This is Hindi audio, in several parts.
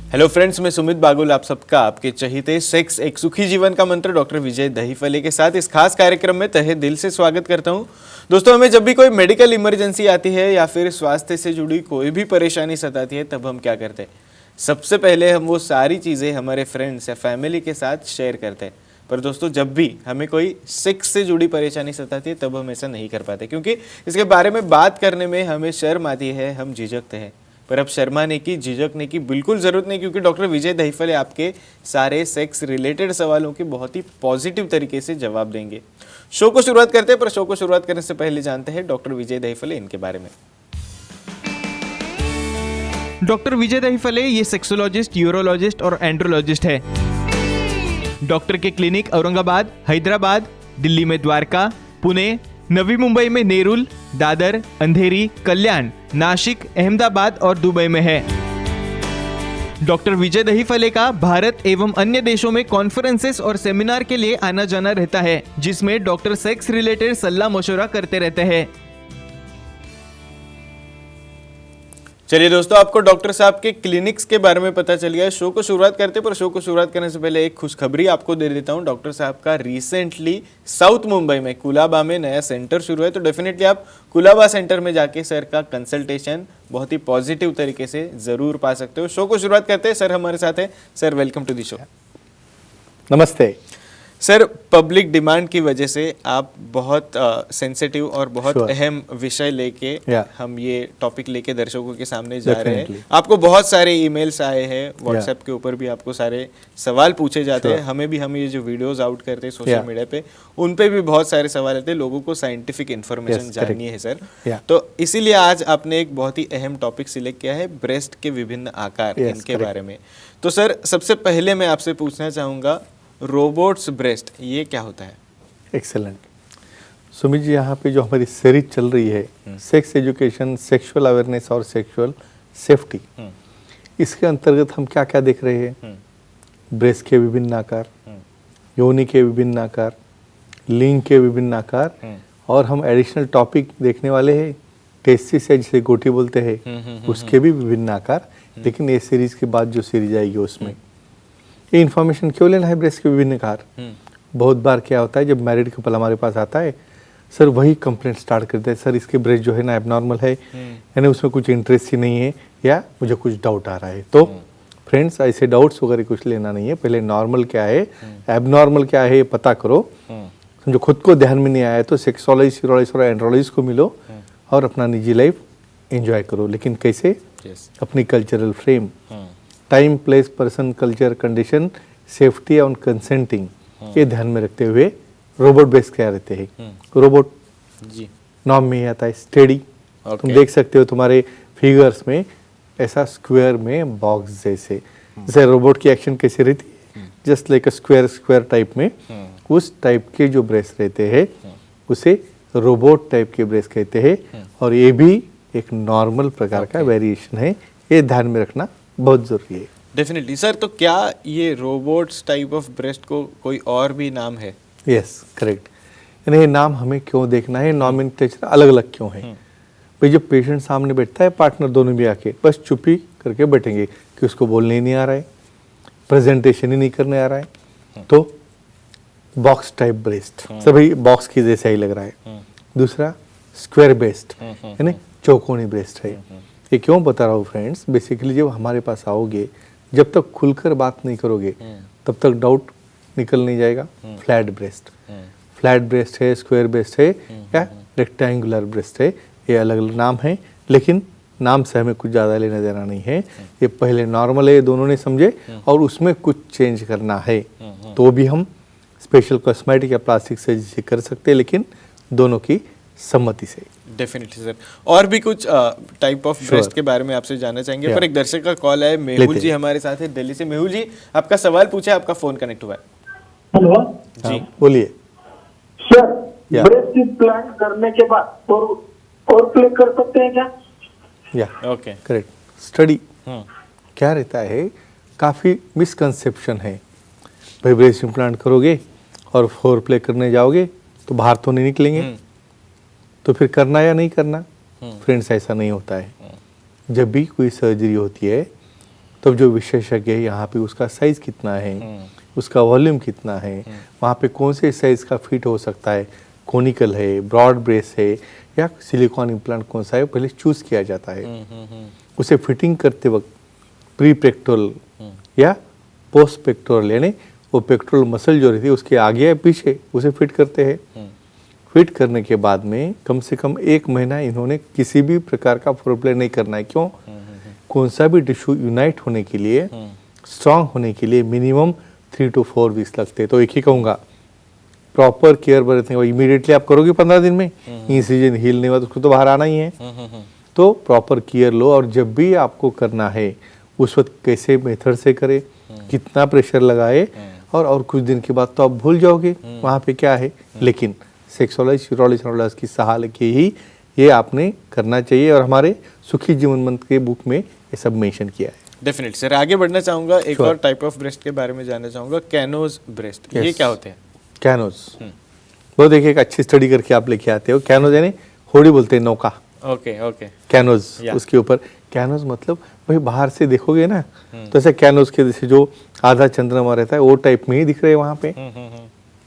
हेलो फ्रेंड्स, मैं सुमित बागुल आप सबका आपके चहीते सेक्स एक सुखी जीवन का मंत्र डॉक्टर विजय दहीफले के साथ इस खास कार्यक्रम में तहे दिल से स्वागत करता हूं। दोस्तों, हमें जब भी कोई मेडिकल इमरजेंसी आती है या फिर स्वास्थ्य से जुड़ी कोई भी परेशानी सताती है, तब हम क्या करते हैं? सबसे पहले हम वो सारी चीज़ें हमारे फ्रेंड्स या फैमिली के साथ शेयर करते हैं। पर दोस्तों, जब भी हमें कोई सेक्स से जुड़ी परेशानी सताती है, तब हम ऐसा नहीं कर पाते, क्योंकि इसके बारे में बात करने में हमें शर्म आती है, हम झिझकते हैं। पर अब शर्माने की, झिझकने की बिल्कुल ज़रूरत नहीं, क्योंकि डॉक्टर विजय दहीफले आपके सारे सेक्स रिलेटेड सवालों के बहुत ही पॉजिटिव तरीके से जवाब देंगे। शो को शुरुआत करते हैं, पर शो को शुरुआत करने से पहले जानते हैं डॉक्टर विजय दहीफले इनके बारे में। डॉक्टर विजय दहीफले ये सेक्सोलॉजिस्ट, यूरोलॉजिस्ट और एंड्रोलॉजिस्ट है। डॉक्टर के क्लिनिक औरंगाबाद, हैदराबाद, दिल्ली में द्वारका, पुणे, नवी मुंबई में नेरुल, दादर, अंधेरी, कल्याण, नासिक, अहमदाबाद और दुबई में है। डॉक्टर विजय दहीफले का भारत एवं अन्य देशों में कॉन्फ्रेंसेस और सेमिनार के लिए आना जाना रहता है, जिसमें डॉक्टर सेक्स रिलेटेड सलाह मशवरा करते रहते हैं। चलिए दोस्तों, आपको डॉक्टर साहब के क्लिनिक्स के बारे में पता चल गया। शो को शुरुआत करते, पर शो को शुरुआत करने से पहले एक खुशखबरी आपको दे देता हूं। डॉक्टर साहब का रिसेंटली साउथ मुंबई में कुलाबा में नया सेंटर शुरू है, तो डेफिनेटली आप कुलाबा सेंटर में जाके सर का कंसल्टेशन बहुत ही पॉजिटिव तरीके से जरूर पा सकते हो। शो को शुरुआत करते हैं, सर हमारे साथ है। Sir, welcome to the show. नमस्ते सर, पब्लिक डिमांड की वजह से आप बहुत सेंसिटिव और बहुत अहम विषय लेके हम ये टॉपिक लेके दर्शकों के सामने जा रहे हैं। आपको बहुत सारे ईमेल्स आए हैं, व्हाट्सएप के ऊपर भी आपको सारे सवाल पूछे जाते हैं। हमें भी, हम ये जो वीडियोस आउट करते हैं सोशल मीडिया पे, उन पे भी बहुत सारे सवाल आते हैं। लोगों को साइंटिफिक इन्फॉर्मेशन जाननी है सर, तो इसीलिए आज आपने एक बहुत ही अहम टॉपिक सिलेक्ट किया है, ब्रेस्ट के विभिन्न आकार, इनके बारे में। तो सर, सबसे पहले मैं आपसे पूछना चाहूँगा, रोबोट्स ब्रेस्ट ये क्या होता है? एक्सेलेंट सुमित जी, यहाँ पे जो हमारी सीरीज चल रही है सेक्स एजुकेशन, सेक्सुअल अवेयरनेस और सेक्सुअल सेफ्टी, इसके अंतर्गत हम क्या क्या देख रहे हैं? ब्रेस्ट के विभिन्न आकार, योनि के विभिन्न आकार, लिंग के विभिन्न आकार, और हम एडिशनल टॉपिक देखने वाले हैं टेस्टिस है, जिसे गोटी बोलते हैं, उसके भी विभिन्न आकार। लेकिन ये सीरीज के बाद जो सीरीज आएगी उसमें ये इन्फॉर्मेशन क्यों लेना है ब्रेस्ट के विभिन्न आकार? बहुत बार क्या होता है, जब मैरिड कपल हमारे पास आता है, सर वही कंप्लेंट स्टार्ट करते हैं, सर इसके ब्रेस्ट जो है ना एबनॉर्मल है, यानी उसमें कुछ इंटरेस्ट ही नहीं है, या मुझे कुछ डाउट आ रहा है। तो फ्रेंड्स, ऐसे डाउट्स वगैरह कुछ लेना नहीं है। पहले नॉर्मल क्या है, एबनॉर्मल क्या है, ये पता करो। जो खुद को ध्यान में नहीं आया तो सेक्सोलॉजिस्ट, यूरोलॉजिस्ट और एंड्रोलॉजिस्ट को मिलो और अपना निजी लाइफ एंजॉय करो। लेकिन कैसे? अपनी cultural frame, time, place, person, culture, condition, safety और कंसेंटिंग, ये ध्यान में रखते हुए रोबोट बेस क्या रहते हैं। रोबोट जी नाम में ही आता है स्टेडी। तुम देख सकते हो तुम्हारे फिगर्स में ऐसा स्क्वायर में बॉक्स जैसे रोबोट की एक्शन कैसे रहती है, just like a square type में, उस टाइप के जो ब्रेस रहते हैं उसे रोबोट टाइप के ब्रेस कहते हैं। और ये भी एक नॉर्मल प्रकार का वेरिएशन है, ये ध्यान में रखना बहुत जरूरी है। डेफिनेटली सर, तो क्या ये रोबोट्स टाइप ऑफ ब्रेस्ट को कोई और भी नाम है? Yes, correct. यानी ये नाम हमें क्यों देखना है, नॉमेनक्लेचर अलग अलग क्यों है? भाई, जब पेशेंट सामने बैठता है, पार्टनर दोनों भी आके बस चुप्पी करके बैठेंगे कि उसको बोलने ही नहीं आ रहा है, प्रेजेंटेशन ही नहीं करने आ रहा है, तो बॉक्स टाइप ब्रेस्ट, सभी बॉक्स की जैसा ही लग रहा है। दूसरा स्क्वायर ब्रेस्ट, यानी चौकोनी ब्रेस्ट है। ये क्यों बता रहा हूँ फ्रेंड्स? बेसिकली जब हमारे पास आओगे, जब तक खुलकर बात नहीं करोगे तब तक डाउट निकल नहीं जाएगा। फ्लैट ब्रेस्ट है, स्क्वायर ब्रेस्ट है या रेक्टेंगुलर ब्रेस्ट है, ये अलग अलग नाम है, लेकिन नाम से हमें कुछ ज़्यादा लेना देना नहीं है। ये पहले नॉर्मल है, दोनों ने समझे, और उसमें कुछ चेंज करना है तो भी हम स्पेशल कॉस्मेटिक या प्लास्टिक सर्जरी कर सकते हैं, लेकिन दोनों की सम्मति से। डेफिनेटली सर, और भी कुछ टाइप ऑफ ब्रेस्ट के बारे में आपसे जानना चाहेंगे, पर एक दर्शक का कॉल है। मेहुल जी हमारे साथ है दिल्ली से। मेहुल जी, आपका सवाल पूछा, आपका फोन कनेक्ट हुआ है। हेलो जी, बोलिए सर। ब्रेस्ट इम्प्लांट करने के बाद और प्ले कर सकते हैं क्या? या ओके, करेक्ट। स्टडी क्या रहता है, काफ़ी मिसकंसेप्शन है। भाई, ब्रेस्ट इम्प्लांट करोगे और फोर प्ले करने जाओगे तो बाहर तो नहीं निकलेंगे, तो फिर करना या नहीं करना? फ्रेंड्स, ऐसा नहीं होता है। जब भी कोई सर्जरी होती है तब जो विशेषज्ञ है यहाँ पे उसका साइज कितना है, उसका वॉल्यूम कितना है, वहाँ पे कौन से साइज का फिट हो सकता है, कोनिकल है, ब्रॉड ब्रेस है या सिलिकॉन इम्प्लांट कौन सा है, पहले चूज किया जाता है। उसे फिटिंग करते वक्त प्री पेक्टोरल या पोस्ट पेक्टोरल, यानी वो पेक्टोरल मसल जो रहती है उसके आगे या पीछे उसे फिट करते हैं। फिट करने के बाद में कम से कम 1 महीना इन्होंने किसी भी प्रकार का फोरप्ले नहीं करना है। क्यों? कौन सा भी टिश्यू यूनाइट होने के लिए, स्ट्रांग होने के लिए मिनिमम 3 to 4 वीक्स लगते हैं। तो एक ही कहूँगा, प्रॉपर केयर बरतने के बाद इमीडिएटली आप करोगे 15 दिन में, इंसिजन हील नहीं हुआ तो उसको तो बाहर आना ही है। तो प्रॉपर केयर लो, और जब भी आपको करना है उस वक्त कैसे मेथड से करे, कितना प्रेशर लगाए, और कुछ दिन के बाद तो आप भूल जाओगे वहाँ पे क्या है। लेकिन सेक्सोलॉजी, यूरोलॉजी, न्यूरोलॉजी की सलाह लेके ही ये आपने करना चाहिए, और हमारे सुखी जीवन मंत्र के बुक में ये सब मेंशन किया है। डेफिनेटली सर, आगे बढ़ना चाहूंगा, एक और टाइप ऑफ ब्रेस्ट के बारे में जानना चाहूंगा, कैनोज ब्रेस्ट। ये क्या होते हैं? कैनोज, वो देखिए एक अच्छी स्टडी करके आप लेके आते हो। कैनोज यानी होड़ी बोलते हैं, नौका। Okay okay. कैनोज, उसके ऊपर कैनोज मतलब भाई बाहर से देखोगे ना तो ऐसे कैनोज के जैसे जो आधा चंद्रमा रहता है वो टाइप में ही दिख रहे हैं वहाँ पे।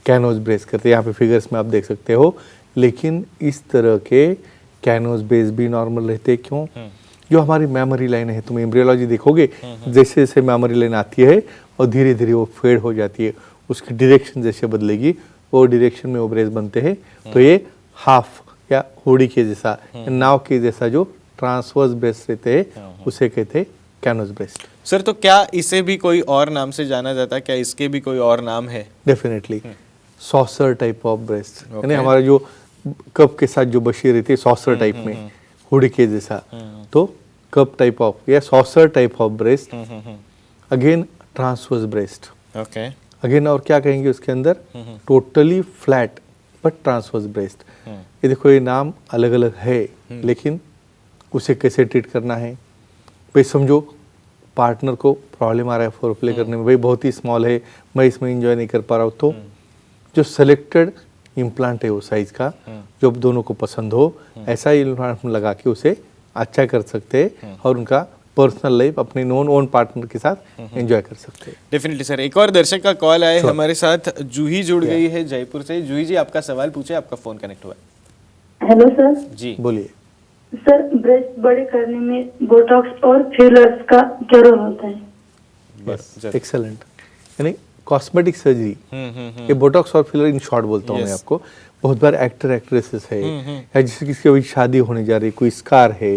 कैनोज ब्रेस करते हैं, यहाँ पे फिगर्स में आप देख सकते हो। लेकिन इस तरह के कैनोज ब्रेस भी नॉर्मल रहते हैं। क्यों? जो हमारी मेमोरी लाइन है, तुम एम्ब्रियोलॉजी देखोगे, जैसे जैसे मेमोरी लाइन आती है और धीरे धीरे वो फेड हो जाती है, उसकी डायरेक्शन जैसे बदलेगी वो डायरेक्शन में वो ब्रेस बनते हैं। तो ये हाफ या होड़ी के जैसा, नाव के जैसा जो ट्रांसवर्स ब्रेस्ट रहते हैं उसे कहते हैं कैनोज ब्रेस्ट। सर, तो क्या इसे भी कोई और नाम से जाना जाता है? क्या इसके भी कोई और नाम है? Definitely saucer type of breast, यानी हमारा जो कप के साथ जो बशी रहती है सॉसर टाइप में, हुडी के जैसा, तो कप टाइप ऑफ या saucer type of breast. Again transverse breast. Okay. Again और क्या कहेंगे उसके अंदर? Totally flat but transverse breast. ये देखो, ये नाम अलग अलग है, लेकिन उसे कैसे ट्रीट करना है। भाई समझो पार्टनर को प्रॉब्लम आ रहा है फोरप्ले करने में, भाई बहुत ही स्मॉल है, मैं इसमें एंजॉय नहीं कर पा रहा हूँ, तो जो सेलेक्टेड इम्प्लांट है वो साइज का, जो दोनों को पसंद हो, ऐसा इम्प्लांट लगा के उसे अच्छा कर सकते हैं और उनका पर्सनल लाइफ अपने नॉन ओन पार्टनर के साथ एंजॉय कर सकते हैं। डेफिनेटली सर, एक और दर्शक का कॉल आया हमारे साथ, जूही जुड़ गई है जयपुर से। जूही जी, आपका सवाल पूछे, आपका फोन कनेक्ट हुआ है। Hello sir. जी बोलिए। सर, ब्रेस्ट बड़े करने में बोटॉक्स और फिलर्स का क्या रोल होता है? बस एक्सेलेंट, यानी कॉस्मेटिक सर्जरी, ये बोटॉक्स और फिलर इन शॉर्ट बोलता हूँ मैं आपको। बहुत बार एक्टर एक्ट्रेसेस है या जैसे किसी की अभी शादी होने जा रही है, कोई स्कार है,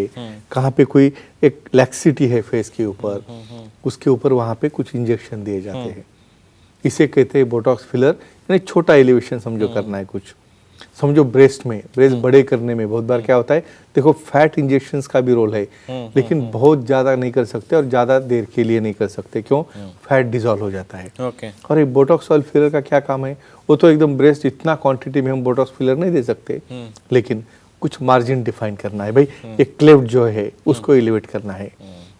कहाँ पे कोई एक लैक्सिटी है फेस के ऊपर, उसके ऊपर वहाँ पे कुछ इंजेक्शन दिए जाते हैं, इसे कहते हैं बोटॉक्स फिलर। यानी छोटा एलिवेशन समझो करना है कुछ। समझो ब्रेस्ट में, ब्रेस्ट बड़े करने में बहुत बार क्या होता है, देखो फैट इंजेक्शंस का भी रोल है, लेकिन बहुत ज़्यादा नहीं कर सकते और ज़्यादा देर के लिए नहीं कर सकते। क्यों? फैट डिजॉल्व हो जाता है। ओके। और एक बोटॉक्स और फिलर का क्या काम है? वो तो एकदम ब्रेस्ट इतना क्वांटिटी में हम बोटॉक्स फिलर नहीं दे सकते, लेकिन कुछ मार्जिन डिफाइन करना है। भाई एक क्लेफ्ट जो है उसको एलिवेट करना है,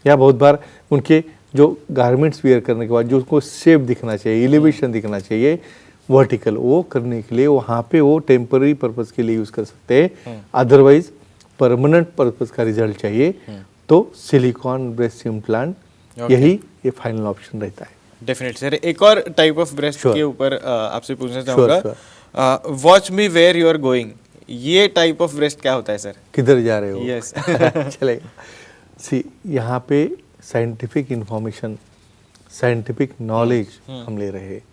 या बहुत बार उनके जो गारमेंट्स वेयर करने के बाद जो उसको शेप दिखना चाहिए, एलिवेशन दिखना चाहिए वर्टिकल, वो करने के लिए वहाँ पे वो टेम्पररी पर्पस के लिए यूज कर सकते हैं। अदरवाइज परमानेंट पर्पस का रिजल्ट चाहिए तो सिलिकॉन ब्रेस्ट इम्प्लांट यही ये फाइनल ऑप्शन रहता है। डेफिनेटली सर, एक और टाइप ऑफ ब्रेस्ट के ऊपर आपसे पूछना चाहूंगा, watch me where you are going. ये टाइप ऑफ ब्रेस्ट क्या होता है सर? किधर जा रहे हो? यस चलेगा। सी, यहाँ पे साइंटिफिक इंफॉर्मेशन, साइंटिफिक नॉलेज हम ले रहे हैं।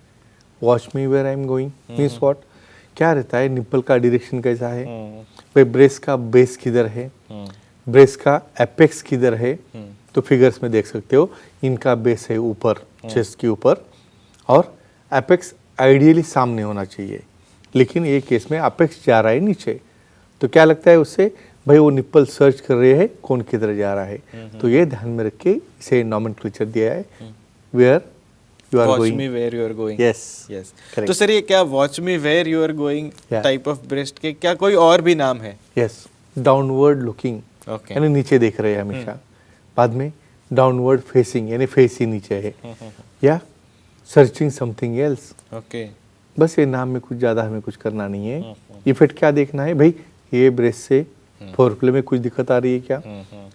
Watch me where I am going means what? क्या रहता है, निप्पल का डायरेक्शन कैसा है, भाई ब्रेस्ट का बेस किधर है, ब्रेस्ट का एपेक्स किधर है, तो फिगर्स में देख सकते हो, इनका बेस है ऊपर चेस्ट के ऊपर और एपेक्स आइडियली सामने होना चाहिए, लेकिन ये केस में एपेक्स जा रहा है नीचे, तो क्या लगता है उससे, भाई वो निप्पल सर्च कर रहे हैं कौन किधर जा रहा है। तो ये ध्यान में रख के इसे नॉमेनक्लेचर दिया है, where you are going, me where you are going. Yes yes. तो सर, ये क्या watch me where you are going type of breast के क्या कोई और भी नाम है? यस, डाउनवर्ड लुकिंग, ओके, यानी नीचे देख रहे हैं हमेशा। बाद में डाउनवर्ड फेसिंग, यानी फेस ही नीचे है, या सर्चिंग समथिंग एल्स। ओके, बस ये नाम में कुछ ज़्यादा हमें कुछ करना नहीं है। इफेक्ट क्या देखना है, भाई ये ब्रेस्ट से फोरप्ले में कुछ दिक्कत आ रही है क्या,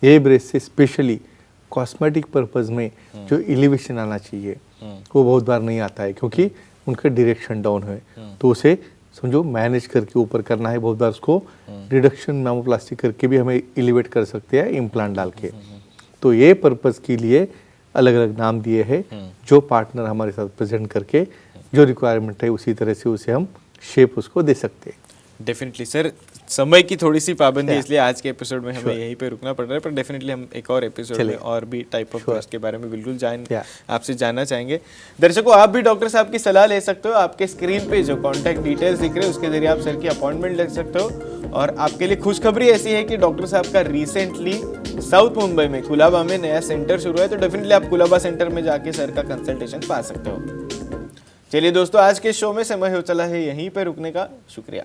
ये ब्रेस्ट से स्पेशली कॉस्मेटिक पर्पज में जो एलिवेशन आना चाहिए वो बहुत बार नहीं आता है, क्योंकि उनका डायरेक्शन डाउन है। तो उसे समझो मैनेज करके ऊपर करना है। बहुत बार उसको रिडक्शन मैमोप्लास्टिक करके भी हमें एलिवेट कर सकते हैं इम्प्लांट डाल के। तो ये पर्पस के लिए अलग अलग नाम दिए हैं। जो पार्टनर हमारे साथ प्रेजेंट करके जो रिक्वायरमेंट है उसी तरह से उसे हम शेप उसको दे सकते हैं। डेफिनेटली सर, समय की थोड़ी सी पाबंदी है, इसलिए आज के एपिसोड में हमें यहीं पे रुकना पड़ रहा है, पर डेफिनेटली हम एक और एपिसोड में और भी टाइप ऑफ ब्रेस्ट के बारे में बिल्कुल आपसे जानना चाहेंगे। दर्शकों, आप भी डॉक्टर साहब की सलाह ले सकते हो। आपके स्क्रीन पे जो कॉन्टैक्ट डिटेल्स दिख रहे हैं उसके जरिए आप सर की अपॉइंटमेंट ले सकते हो। और आपके लिए खुशखबरी ऐसी है कि डॉक्टर साहब का रिसेंटली साउथ मुंबई में कुलाबा में नया सेंटर शुरू है, तो डेफिनेटली आप कुलाबा सेंटर में जाके सर का कंसल्टेशन पा सकते हो। चलिए दोस्तों, आज के शो में समय हो चला है यहीं पे रुकने का। शुक्रिया।